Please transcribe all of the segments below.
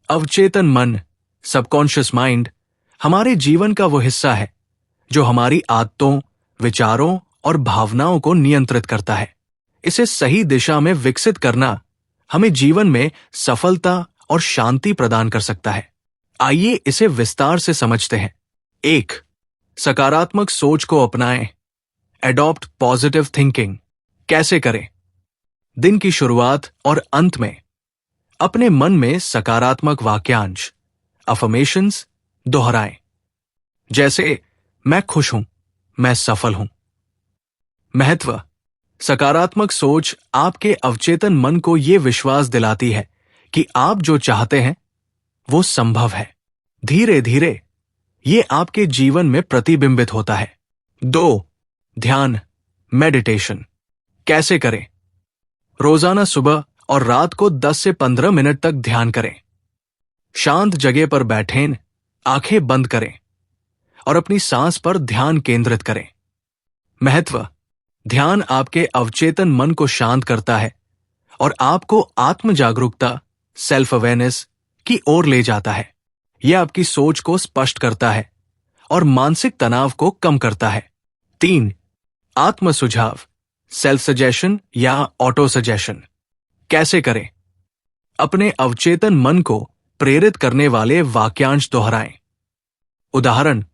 अवचेतन मन, subconscious mind, हमारे जीवन का वो हिस्सा है जो हमारी आदतों, विचारों और भावनाओं को नियंत्रित करता है। इसे सही दिशा में विकसित करना हमें जीवन में सफलता और शांति प्रदान कर सकता है। आइए इसे विस्तार से समझते हैं। 1. सकारात्मक सोच को अपनाएं। Adopt positive thinking. कैसे करें? दिन की शुरुआत और अंत में अपने मन में सकारात्मक वाक्यांश, अफर्मेशंस दोहराएं। जैसे, मैं खुश हूं, मैं सफल हूं। महत्व: सकारात्मक सोच आपके अवचेतन मन को यह विश्वास दिलाती है कि आप जो चाहते हैं वो संभव है। धीरे धीरे ये आपके जीवन में प्रतिबिंबित होता है। 2. ध्यान, मेडिटेशन। कैसे करें? रोजाना सुबह और रात को 10 से 15 मिनट तक ध्यान करें। शांत जगह पर बैठें, आंखें बंद करें और अपनी सांस पर ध्यान केंद्रित करें। महत्व: ध्यान आपके अवचेतन मन को शांत करता है और आपको आत्म जागरूकता, सेल्फ अवेयरनेस की ओर ले जाता है। यह आपकी सोच को स्पष्ट करता है और मानसिक तनाव को कम करता है। 3. आत्म सुझाव, सेल्फ सजेशन या ऑटो सजेशन। कैसे करें? अपने अवचेतन मन को प्रेरित करने वाले वाक्यांश दोहराएं। उदाहरण,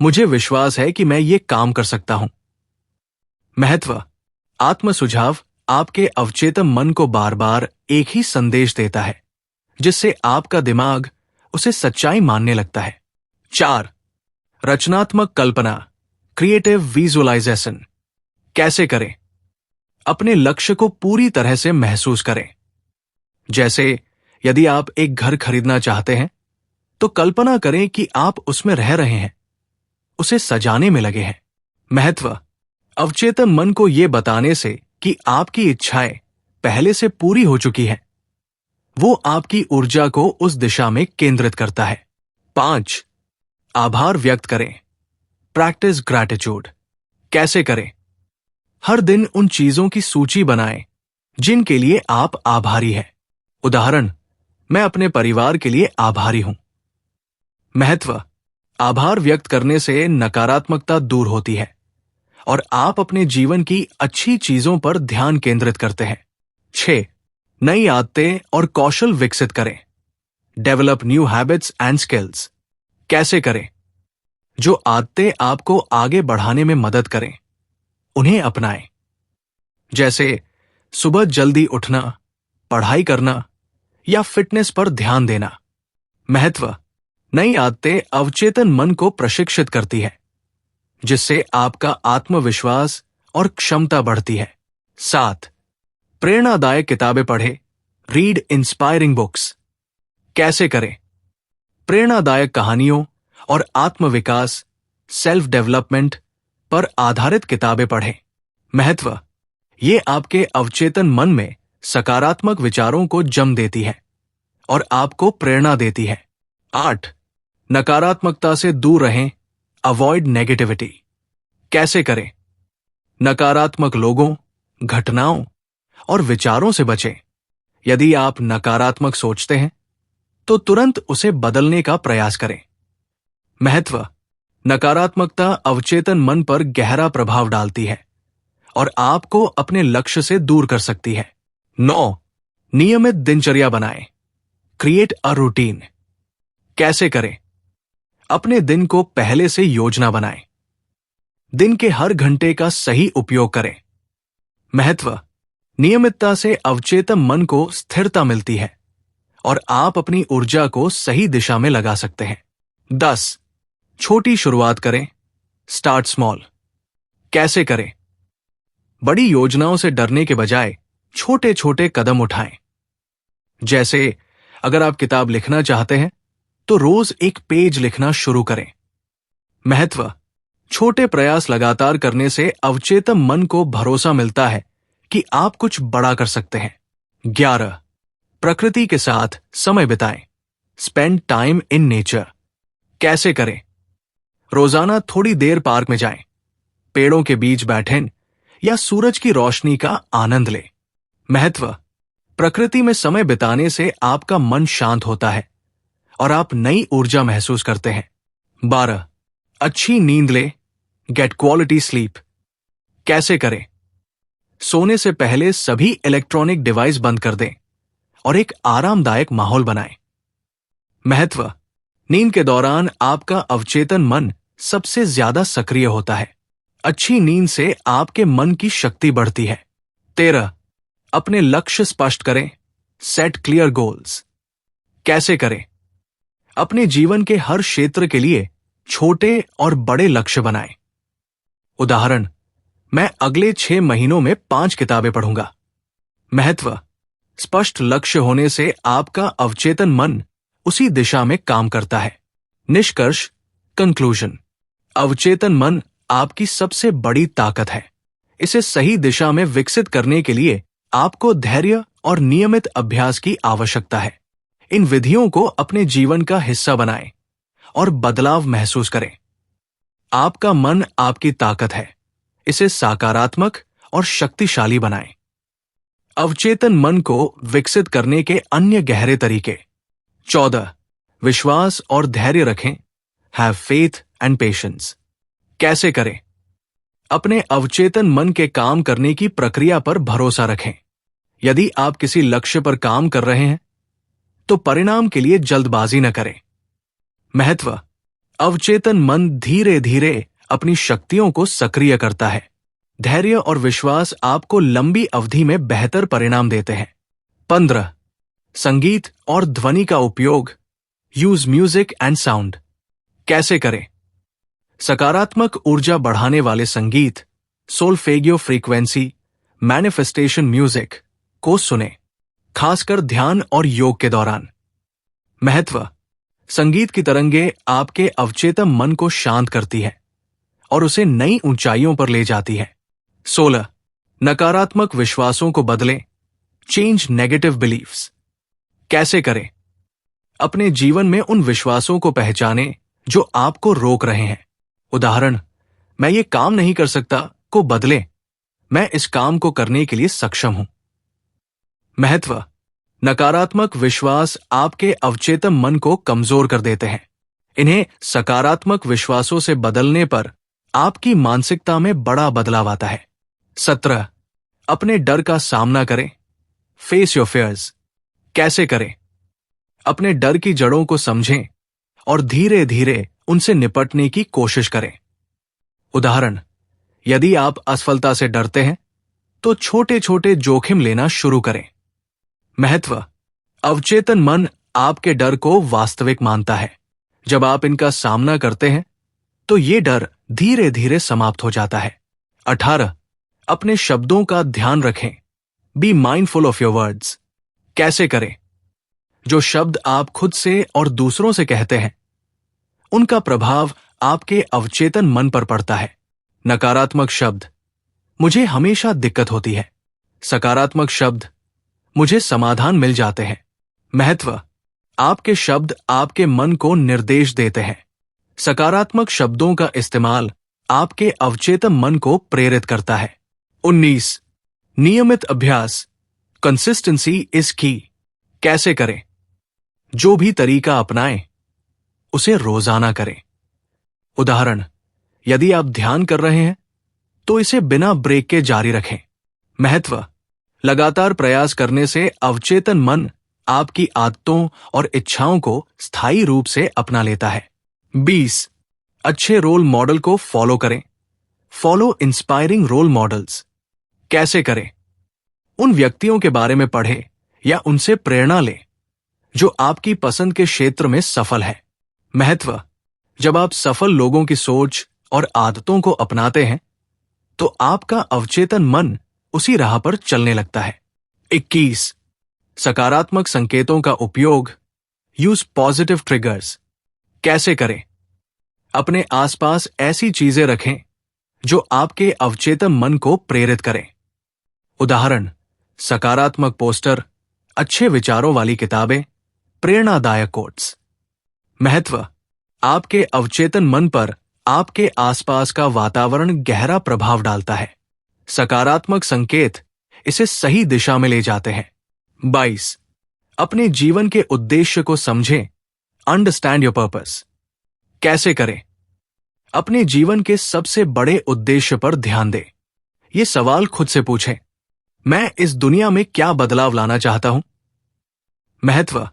मुझे विश्वास है कि मैं ये काम कर सकता हूं। महत्व: आत्म सुझाव आपके अवचेतन मन को बार बार एक ही संदेश देता है, जिससे आपका दिमाग उसे सच्चाई मानने लगता है। 4. रचनात्मक कल्पना, क्रिएटिव विजुअलाइजेशन। कैसे करें? अपने लक्ष्य को पूरी तरह से महसूस करें। जैसे, यदि आप एक घर खरीदना चाहते हैं तो कल्पना करें कि आप उसमें रह रहे हैं, उसे सजाने में लगे हैं। महत्व: अवचेतन मन को यह बताने से कि आपकी इच्छाएं पहले से पूरी हो चुकी हैं, वो आपकी ऊर्जा को उस दिशा में केंद्रित करता है। 5. आभार व्यक्त करें, प्रैक्टिस ग्रैटिट्यूड। कैसे करें? हर दिन उन चीजों की सूची बनाएं जिनके लिए आप आभारी हैं। उदाहरण, मैं अपने परिवार के लिए आभारी हूं। महत्व: आभार व्यक्त करने से नकारात्मकता दूर होती है और आप अपने जीवन की अच्छी चीजों पर ध्यान केंद्रित करते हैं। 6. नई आदतें और कौशल विकसित करें, develop new habits and skills. कैसे करें? जो आदतें आपको आगे बढ़ाने में मदद करें, उन्हें अपनाएं। जैसे, सुबह जल्दी उठना, पढ़ाई करना या फिटनेस पर ध्यान देना। महत्व: नई आदतें अवचेतन मन को प्रशिक्षित करती है, जिससे आपका आत्मविश्वास और क्षमता बढ़ती है। 7. प्रेरणादायक किताबें पढ़ें, रीड इंस्पायरिंग बुक्स। कैसे करें? प्रेरणादायक कहानियों और आत्मविकास, सेल्फ डेवलपमेंट पर आधारित किताबें पढ़ें। महत्व: ये आपके अवचेतन मन में सकारात्मक विचारों को जन्म देती है और आपको प्रेरणा देती है। 8. नकारात्मकता से दूर रहें, अवॉइड नेगेटिविटी। कैसे करें? नकारात्मक लोगों, घटनाओं और विचारों से बचें। यदि आप नकारात्मक सोचते हैं तो तुरंत उसे बदलने का प्रयास करें। महत्व: नकारात्मकता अवचेतन मन पर गहरा प्रभाव डालती है और आपको अपने लक्ष्य से दूर कर सकती है। 9. नियमित दिनचर्या बनाएं, क्रिएट अ रूटीन। कैसे करें? अपने दिन को पहले से योजना बनाएं। दिन के हर घंटे का सही उपयोग करें। महत्व: नियमितता से अवचेतन मन को स्थिरता मिलती है और आप अपनी ऊर्जा को सही दिशा में लगा सकते हैं। 10. छोटी शुरुआत करें, स्टार्ट स्मॉल। कैसे करें? बड़ी योजनाओं से डरने के बजाय छोटे छोटे कदम उठाएं। जैसे, अगर आप किताब लिखना चाहते हैं तो रोज एक पेज लिखना शुरू करें। महत्व: छोटे प्रयास लगातार करने से अवचेतन मन को भरोसा मिलता है कि आप कुछ बड़ा कर सकते हैं। 11. प्रकृति के साथ समय बिताएं, स्पेंड टाइम इन नेचर। कैसे करें? रोजाना थोड़ी देर पार्क में जाएं, पेड़ों के बीच बैठें या सूरज की रोशनी का आनंद लें। महत्व: प्रकृति में समय बिताने से आपका मन शांत होता है और आप नई ऊर्जा महसूस करते हैं। 12. अच्छी नींद ले, गेट क्वालिटी स्लीप। कैसे करें? सोने से पहले सभी इलेक्ट्रॉनिक डिवाइस बंद कर दें और एक आरामदायक माहौल बनाएं। महत्व: नींद के दौरान आपका अवचेतन मन सबसे ज्यादा सक्रिय होता है। अच्छी नींद से आपके मन की शक्ति बढ़ती है। 13. अपने लक्ष्य स्पष्ट करें, सेट क्लियर गोल्स। कैसे करें? अपने जीवन के हर क्षेत्र के लिए छोटे और बड़े लक्ष्य बनाएं। उदाहरण: मैं अगले 6 महीनों में 5 किताबें पढ़ूंगा। महत्व: स्पष्ट लक्ष्य होने से आपका अवचेतन मन उसी दिशा में काम करता है। निष्कर्ष, कंक्लूजन: अवचेतन मन आपकी सबसे बड़ी ताकत है। इसे सही दिशा में विकसित करने के लिए आपको धैर्य और नियमित अभ्यास की आवश्यकता है। इन विधियों को अपने जीवन का हिस्सा बनाएं और बदलाव महसूस करें। आपका मन आपकी ताकत है, इसे सकारात्मक और शक्तिशाली बनाएं। अवचेतन मन को विकसित करने के अन्य गहरे तरीके: 14. विश्वास और धैर्य रखें, हैव फेथ एंड पेशेंस। कैसे करें? अपने अवचेतन मन के काम करने की प्रक्रिया पर भरोसा रखें। यदि आप किसी लक्ष्य पर काम कर रहे हैं तो परिणाम के लिए जल्दबाजी न करें। महत्व: अवचेतन मन धीरे धीरे अपनी शक्तियों को सक्रिय करता है। धैर्य और विश्वास आपको लंबी अवधि में बेहतर परिणाम देते हैं। 15. संगीत और ध्वनि का उपयोग, यूज म्यूजिक एंड साउंड। कैसे करें? सकारात्मक ऊर्जा बढ़ाने वाले संगीत, सोल्फेगियो फ्रीक्वेंसी, मैनिफेस्टेशन म्यूजिक को सुने, खासकर ध्यान और योग के दौरान। महत्व: संगीत की तरंगे आपके अवचेतन मन को शांत करती है और उसे नई ऊंचाइयों पर ले जाती है। 16. नकारात्मक विश्वासों को बदलें, चेंज नेगेटिव बिलीफ्स। कैसे करें? अपने जीवन में उन विश्वासों को पहचानें जो आपको रोक रहे हैं। उदाहरण: मैं ये काम नहीं कर सकता को बदलें, मैं इस काम को करने के लिए सक्षम हूं। महत्व: नकारात्मक विश्वास आपके अवचेतन मन को कमजोर कर देते हैं। इन्हें सकारात्मक विश्वासों से बदलने पर आपकी मानसिकता में बड़ा बदलाव आता है। 17. अपने डर का सामना करें, फेस योर फियर्स। कैसे करें? अपने डर की जड़ों को समझें और धीरे धीरे उनसे निपटने की कोशिश करें। उदाहरण: यदि आप असफलता से डरते हैं तो छोटे छोटे जोखिम लेना शुरू करें। महत्व: अवचेतन मन आपके डर को वास्तविक मानता है। जब आप इनका सामना करते हैं तो ये डर धीरे धीरे समाप्त हो जाता है। 18. अपने शब्दों का ध्यान रखें, be mindful of your words. कैसे करें? जो शब्द आप खुद से और दूसरों से कहते हैं उनका प्रभाव आपके अवचेतन मन पर पड़ता है। नकारात्मक शब्द: मुझे हमेशा दिक्कत होती है। सकारात्मक शब्द: मुझे समाधान मिल जाते हैं। महत्व: आपके शब्द आपके मन को निर्देश देते हैं। सकारात्मक शब्दों का इस्तेमाल आपके अवचेतन मन को प्रेरित करता है। 19. नियमित अभ्यास, कंसिस्टेंसी इज की। कैसे करें? जो भी तरीका अपनाएं उसे रोजाना करें। उदाहरण: यदि आप ध्यान कर रहे हैं तो इसे बिना ब्रेक के जारी रखें। महत्व: लगातार प्रयास करने से अवचेतन मन आपकी आदतों और इच्छाओं को स्थायी रूप से अपना लेता है। 20. अच्छे रोल मॉडल को फॉलो करें, फॉलो इंस्पायरिंग रोल मॉडल्स। कैसे करें? उन व्यक्तियों के बारे में पढ़ें या उनसे प्रेरणा लें जो आपकी पसंद के क्षेत्र में सफल है। महत्व: जब आप सफल लोगों की सोच और आदतों को अपनाते हैं तो आपका अवचेतन मन उसी राह पर चलने लगता है। 21. सकारात्मक संकेतों का उपयोग, यूज पॉजिटिव ट्रिगर्स। कैसे करें? अपने आसपास ऐसी चीजें रखें जो आपके अवचेतन मन को प्रेरित करें। उदाहरण: सकारात्मक पोस्टर, अच्छे विचारों वाली किताबें, प्रेरणादायक कोट्स। महत्व: आपके अवचेतन मन पर आपके आसपास का वातावरण गहरा प्रभाव डालता है। सकारात्मक संकेत इसे सही दिशा में ले जाते हैं। 22. अपने जीवन के उद्देश्य को समझें, अंडरस्टैंड योर पर्पस। कैसे करें? अपने जीवन के सबसे बड़े उद्देश्य पर ध्यान दें। ये सवाल खुद से पूछें, मैं इस दुनिया में क्या बदलाव लाना चाहता हूं? महत्व: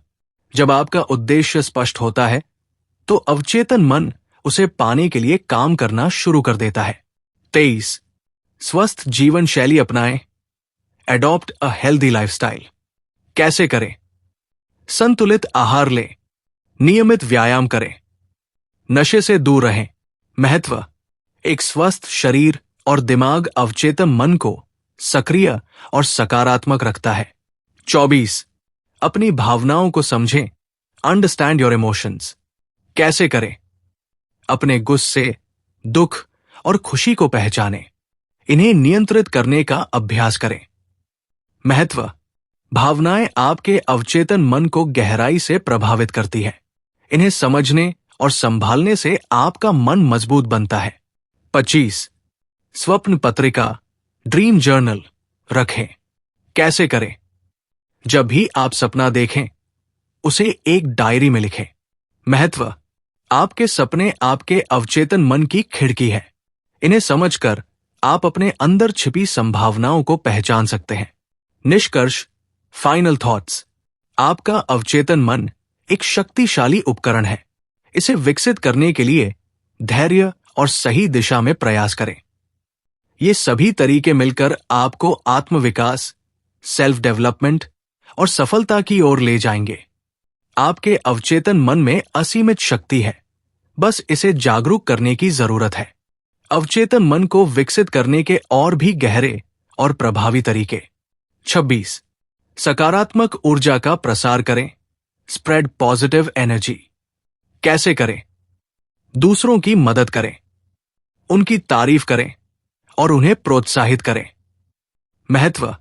जब आपका उद्देश्य स्पष्ट होता है तो अवचेतन मन उसे पाने के लिए काम करना शुरू कर देता है। 23. स्वस्थ जीवन शैली अपनाएं। Adopt a healthy lifestyle. कैसे करें? संतुलित आहार लें, नियमित व्यायाम करें, नशे से दूर रहें। महत्व: एक स्वस्थ शरीर और दिमाग अवचेतन मन को सक्रिय और सकारात्मक रखता है। 24. अपनी भावनाओं को समझें। Understand your emotions. कैसे करें? अपने गुस्से, दुख और खुशी को पहचानें। इन्हें नियंत्रित करने का अभ्यास करें। महत्व: भावनाएं आपके अवचेतन मन को गहराई से प्रभावित करती हैं। इन्हें समझने और संभालने से आपका मन मजबूत बनता है। 25. स्वप्न पत्रिका, ड्रीम जर्नल रखें। कैसे करें? जब भी आप सपना देखें, उसे एक डायरी में लिखें। महत्व: आपके सपने आपके अवचेतन मन की खिड़की है। इन्हें समझकर आप अपने अंदर छिपी संभावनाओं को पहचान सकते हैं। निष्कर्ष, फाइनल थॉट्स: आपका अवचेतन मन एक शक्तिशाली उपकरण है। इसे विकसित करने के लिए धैर्य और सही दिशा में प्रयास करें। ये सभी तरीके मिलकर आपको आत्मविकास, सेल्फ डेवलपमेंट और सफलता की ओर ले जाएंगे। आपके अवचेतन मन में असीमित शक्ति है, बस इसे जागरूक करने की जरूरत है। अवचेतन मन को विकसित करने के और भी गहरे और प्रभावी तरीके। 26. सकारात्मक ऊर्जा का प्रसार करें। Spread positive energy. कैसे करें? दूसरों की मदद करें, उनकी तारीफ करें और उन्हें प्रोत्साहित करें। महत्व: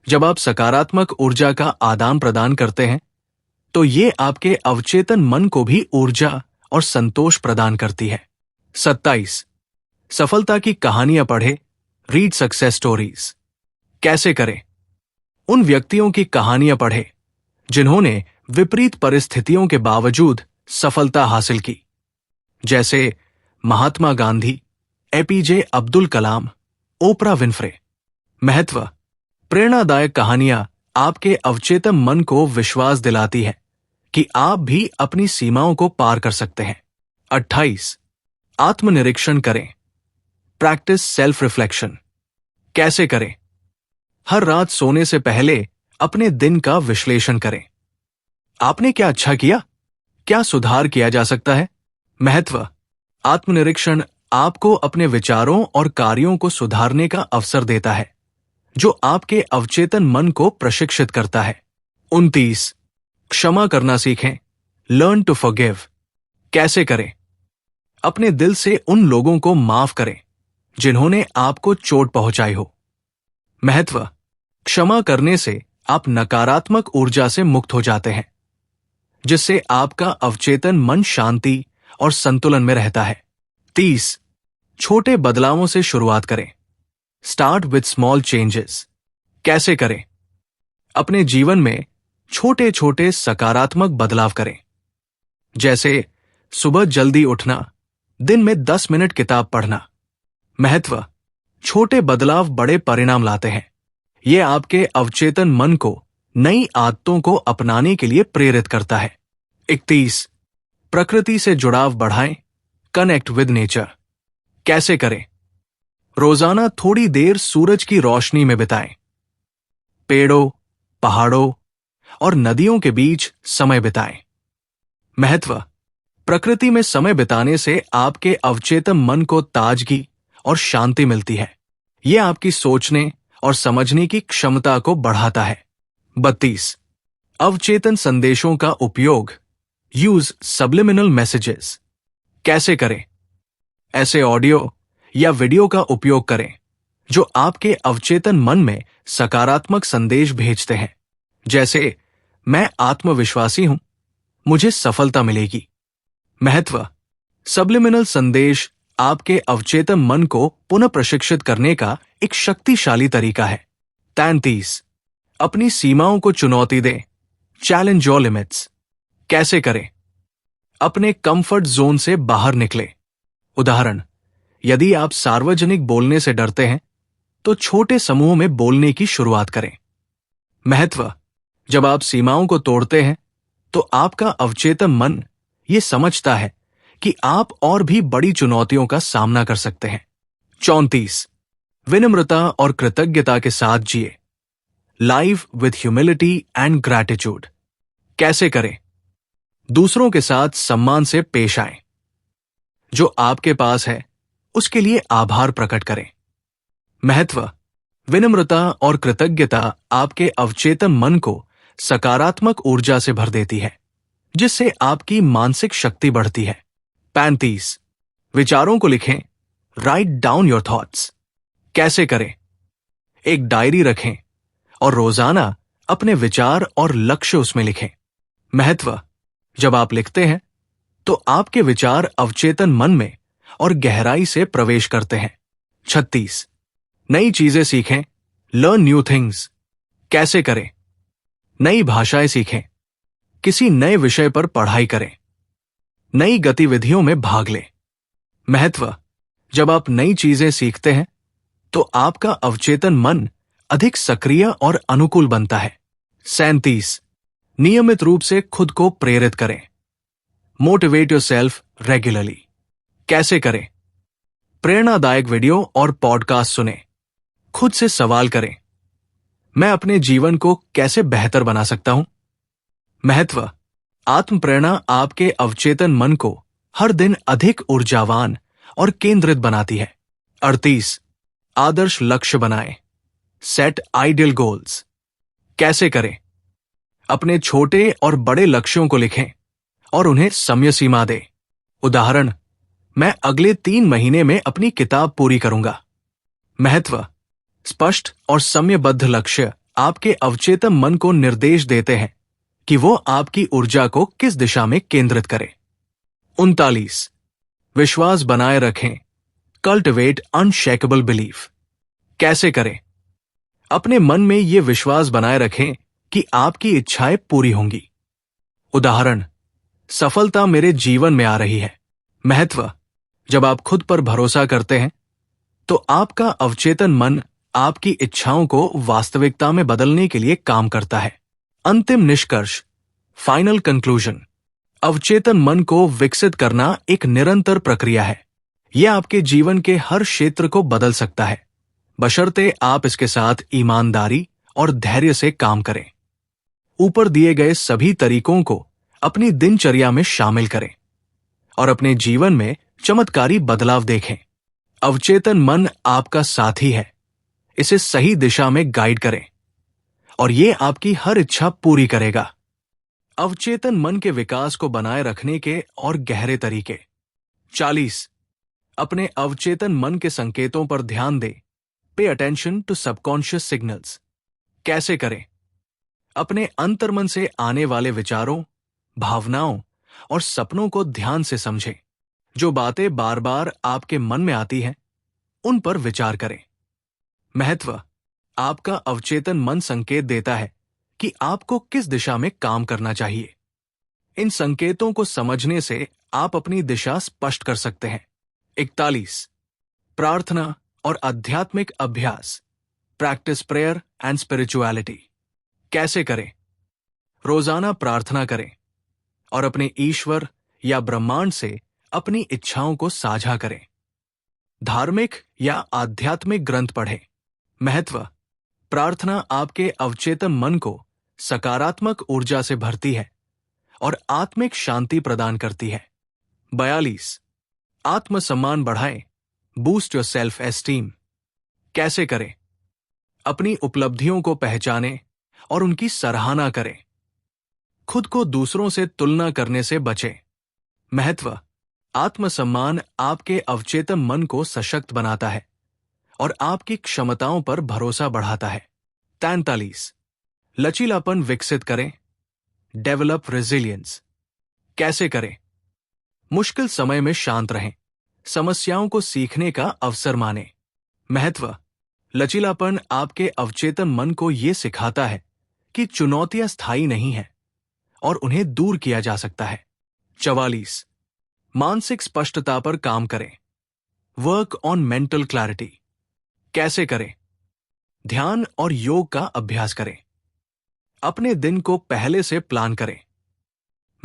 जब आप सकारात्मक ऊर्जा का आदान प्रदान करते हैं तो ये आपके अवचेतन मन को भी ऊर्जा और संतोष प्रदान करती है। 27. सफलता की कहानियां पढ़े। Read success stories. कैसे करें? उन व्यक्तियों की कहानियां पढ़े जिन्होंने विपरीत परिस्थितियों के बावजूद सफलता हासिल की, जैसे Mahatma Gandhi, APJ Abdul Kalam, Oprah Winfrey. महत्व: प्रेरणादायक कहानियां आपके अवचेतन मन को विश्वास दिलाती है कि आप भी अपनी सीमाओं को पार कर सकते हैं। 28. आत्मनिरीक्षण करें। Practice self reflection. कैसे करें? हर रात सोने से पहले अपने दिन का विश्लेषण करें। आपने क्या अच्छा किया? क्या सुधार किया जा सकता है? महत्व: आत्मनिरीक्षण आपको अपने विचारों और कार्यों को सुधारने का अवसर देता है, जो आपके अवचेतन मन को प्रशिक्षित करता है। 29. क्षमा करना सीखें। Learn to forgive. कैसे करें? अपने दिल से उन लोगों को माफ करें जिन्होंने आपको चोट पहुंचाई हो। महत्व: क्षमा करने से आप नकारात्मक ऊर्जा से मुक्त हो जाते हैं, जिससे आपका अवचेतन मन शांति और संतुलन में रहता है। 30. छोटे बदलावों से शुरुआत करें। Start with small changes. कैसे करें? अपने जीवन में छोटे छोटे सकारात्मक बदलाव करें, जैसे सुबह जल्दी उठना, दिन में 10 मिनट किताब पढ़ना। महत्व: छोटे बदलाव बड़े परिणाम लाते हैं। ये आपके अवचेतन मन को नई आदतों को अपनाने के लिए प्रेरित करता है। 31. प्रकृति से जुड़ाव बढ़ाएं। Connect with nature. कैसे करें? रोजाना थोड़ी देर सूरज की रोशनी में बिताएं। पेड़ों, पहाड़ों और नदियों के बीच समय बिताएं। महत्व: प्रकृति में समय बिताने से आपके अवचेतन मन को ताजगी और शांति मिलती है। यह आपकी सोचने और समझने की क्षमता को बढ़ाता है। 32. अवचेतन संदेशों का उपयोग। Use subliminal messages. कैसे करें? ऐसे ऑडियो या वीडियो का उपयोग करें जो आपके अवचेतन मन में सकारात्मक संदेश भेजते हैं, जैसे मैं आत्मविश्वासी हूं, मुझे सफलता मिलेगी। महत्व: सब्लिमिनल संदेश आपके अवचेतन मन को पुनः प्रशिक्षित करने का एक शक्तिशाली तरीका है। 33. अपनी सीमाओं को चुनौती दें। Challenge your limits. कैसे करें? अपने कंफर्ट जोन से बाहर निकले। उदाहरण, यदि आप सार्वजनिक बोलने से डरते हैं तो छोटे समूह में बोलने की शुरुआत करें। महत्व, जब आप सीमाओं को तोड़ते हैं तो आपका अवचेतन मन ये समझता है कि आप और भी बड़ी चुनौतियों का सामना कर सकते हैं। 34, विनम्रता और कृतज्ञता के साथ जिए। Live with humility and gratitude. कैसे करें? दूसरों के साथ सम्मान से पेश आएं। जो आपके पास है उसके लिए आभार प्रकट करें। महत्व, विनम्रता और कृतज्ञता आपके अवचेतन मन को सकारात्मक ऊर्जा से भर देती है, जिससे आपकी मानसिक शक्ति बढ़ती है। 35, विचारों को लिखें। Write down your thoughts. कैसे करें? एक डायरी रखें और रोजाना अपने विचार और लक्ष्य उसमें लिखें। महत्व, जब आप लिखते हैं तो आपके विचार अवचेतन मन में और गहराई से प्रवेश करते हैं। 36, नई चीजें सीखें। Learn new things. कैसे करें? नई भाषाएं सीखें। किसी नए विषय पर पढ़ाई करें। नई गतिविधियों में भाग लें। महत्व, जब आप नई चीजें सीखते हैं तो आपका अवचेतन मन अधिक सक्रिय और अनुकूल बनता है। 37, नियमित रूप से खुद को प्रेरित करें। Motivate yourself regularly. कैसे करें? प्रेरणादायक वीडियो और पॉडकास्ट सुनें। खुद से सवाल करें, मैं अपने जीवन को कैसे बेहतर बना सकता हूं? महत्व, आत्म प्रेरणा आपके अवचेतन मन को हर दिन अधिक ऊर्जावान और केंद्रित बनाती है। 38, आदर्श लक्ष्य बनाएं। Set ideal goals. कैसे करें? अपने छोटे और बड़े लक्ष्यों को लिखें और उन्हें समय सीमा दें। उदाहरण, मैं अगले 3 महीने में अपनी किताब पूरी करूंगा। महत्व, स्पष्ट और समयबद्ध लक्ष्य आपके अवचेतन मन को निर्देश देते हैं कि वो आपकी ऊर्जा को किस दिशा में केंद्रित करे। 39, विश्वास बनाए रखें। Cultivate unshakeable belief. कैसे करें? अपने मन में ये विश्वास बनाए रखें कि आपकी इच्छाएं पूरी होंगी। उदाहरण, सफलता मेरे जीवन में आ रही है। महत्व, जब आप खुद पर भरोसा करते हैं तो आपका अवचेतन मन आपकी इच्छाओं को वास्तविकता में बदलने के लिए काम करता है। अंतिम निष्कर्ष, फाइनल कंक्लूजन, अवचेतन मन को विकसित करना एक निरंतर प्रक्रिया है। यह आपके जीवन के हर क्षेत्र को बदल सकता है, बशर्ते आप इसके साथ ईमानदारी और धैर्य से काम करें। ऊपर दिए गए सभी तरीकों को अपनी दिनचर्या में शामिल करें और अपने जीवन में चमत्कारी बदलाव देखें। अवचेतन मन आपका साथी है, इसे सही दिशा में गाइड करें और ये आपकी हर इच्छा पूरी करेगा। अवचेतन मन के विकास को बनाए रखने के और गहरे तरीके। 40, अपने अवचेतन मन के संकेतों पर ध्यान दें। Pay attention to subconscious signals. कैसे करें? अपने अंतर्मन से आने वाले विचारों, भावनाओं और सपनों को ध्यान से समझें। जो बातें बार बार आपके मन में आती हैं, उन पर विचार करें। महत्व, आपका अवचेतन मन संकेत देता है कि आपको किस दिशा में काम करना चाहिए। इन संकेतों को समझने से आप अपनी दिशा स्पष्ट कर सकते हैं। 41, प्रार्थना और आध्यात्मिक अभ्यास। Practice prayer and spirituality. कैसे करें? रोजाना प्रार्थना करें और अपने ईश्वर या ब्रह्मांड से अपनी इच्छाओं को साझा करें। धार्मिक या आध्यात्मिक ग्रंथ पढ़ें। महत्व, प्रार्थना आपके अवचेतन मन को सकारात्मक ऊर्जा से भरती है और आत्मिक शांति प्रदान करती है। 42, आत्मसम्मान बढ़ाएं। Boost your self esteem. कैसे करें? अपनी उपलब्धियों को पहचानें और उनकी सराहना करें। खुद को दूसरों से तुलना करने से बचें। महत्व, आत्मसम्मान आपके अवचेतन मन को सशक्त बनाता है और आपकी क्षमताओं पर भरोसा बढ़ाता है। 43, लचीलापन विकसित करें। Develop resilience. कैसे करें? मुश्किल समय में शांत रहें। समस्याओं को सीखने का अवसर मानें। महत्व, लचीलापन आपके अवचेतन मन को यह सिखाता है कि चुनौतियां स्थायी नहीं हैं और उन्हें दूर किया जा सकता है। 44, मानसिक स्पष्टता पर काम करें। Work on mental clarity. कैसे करें? ध्यान और योग का अभ्यास करें। अपने दिन को पहले से प्लान करें।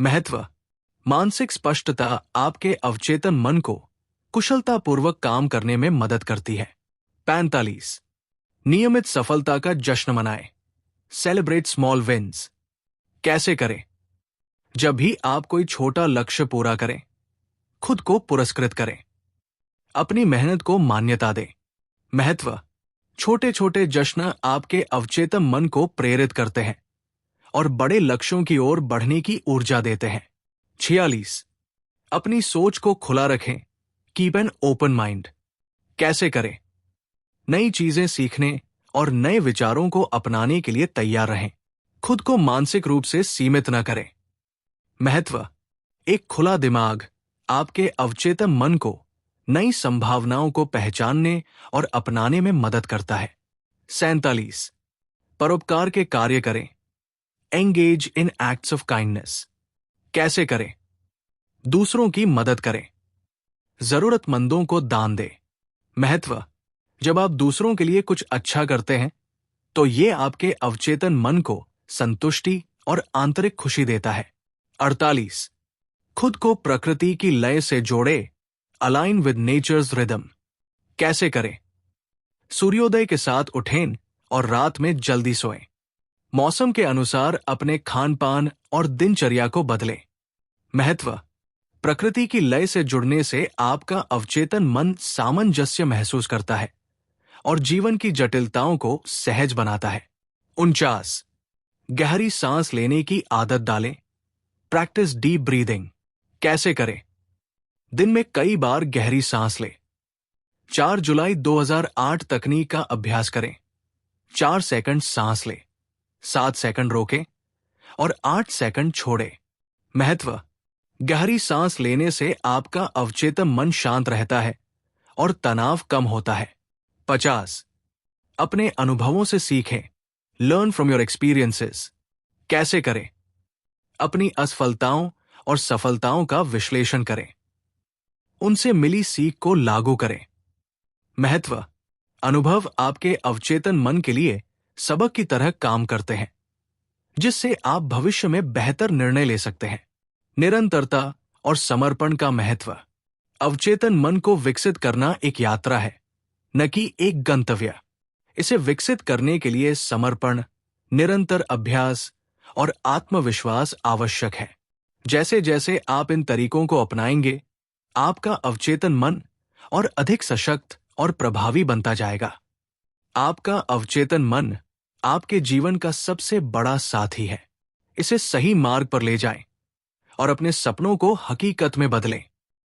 महत्व: मानसिक स्पष्टता आपके अवचेतन मन को कुशलतापूर्वक काम करने में मदद करती है। 45, नियमित सफलता का जश्न मनाएं। Celebrate small wins. कैसे करें? जब भी आप कोई छोटा लक्ष्य पूरा करें, खुद को पुरस्कृत करें। अपनी मेहनत को मान्यता दें। महत्व: छोटे छोटे जश्न आपके अवचेतन मन को प्रेरित करते हैं और बड़े लक्ष्यों की ओर बढ़ने की ऊर्जा देते हैं। 46, अपनी सोच को खुला रखें। Keep an open mind. कैसे करें? नई चीजें सीखने और नए विचारों को अपनाने के लिए तैयार रहें। खुद को मानसिक रूप से सीमित न करें। महत्व: एक खुला दिमाग आपके अवचेतन मन को नई संभावनाओं को पहचानने और अपनाने में मदद करता है। 47, परोपकार के कार्य करें। Engage in acts of kindness. कैसे करें? दूसरों की मदद करें। जरूरतमंदों को दान दें। महत्व: जब आप दूसरों के लिए कुछ अच्छा करते हैं तो ये आपके अवचेतन मन को संतुष्टि और आंतरिक खुशी देता है। 48, खुद को प्रकृति की लय से जोड़े। Align with nature's rhythm. कैसे करें? सूर्योदय के साथ उठें और रात में जल्दी सोएं। मौसम के अनुसार अपने खान पान और दिनचर्या को बदलें। महत्व: प्रकृति की लय से जुड़ने से आपका अवचेतन मन सामंजस्य महसूस करता है और जीवन की जटिलताओं को सहज बनाता है। 49, गहरी सांस लेने की आदत डालें। Practice deep breathing. कैसे करें? दिन में कई बार गहरी सांस लें। 4 जुलाई 2008 तकनीक का अभ्यास करें। 4 सेकंड सांस लें, 7 सेकंड रोकें और 8 सेकंड छोड़ें। महत्व: गहरी सांस लेने से आपका अवचेतन मन शांत रहता है और तनाव कम होता है। 50, अपने अनुभवों से सीखें। Learn from your experiences. कैसे करें? अपनी असफलताओं और सफलताओं का विश्लेषण करें। उनसे मिली सीख को लागू करें। महत्व: अनुभव आपके अवचेतन मन के लिए सबक की तरह काम करते हैं, जिससे आप भविष्य में बेहतर निर्णय ले सकते हैं। निरंतरता और समर्पण का महत्व: अवचेतन मन को विकसित करना एक यात्रा है, न कि एक गंतव्य। इसे विकसित करने के लिए समर्पण, निरंतर अभ्यास और आत्मविश्वास आवश्यक है। जैसे जैसे आप इन तरीकों को अपनाएंगे, आपका अवचेतन मन और अधिक सशक्त और प्रभावी बनता जाएगा। आपका अवचेतन मन आपके जीवन का सबसे बड़ा साथी है। इसे सही मार्ग पर ले जाएं और अपने सपनों को हकीकत में बदलें।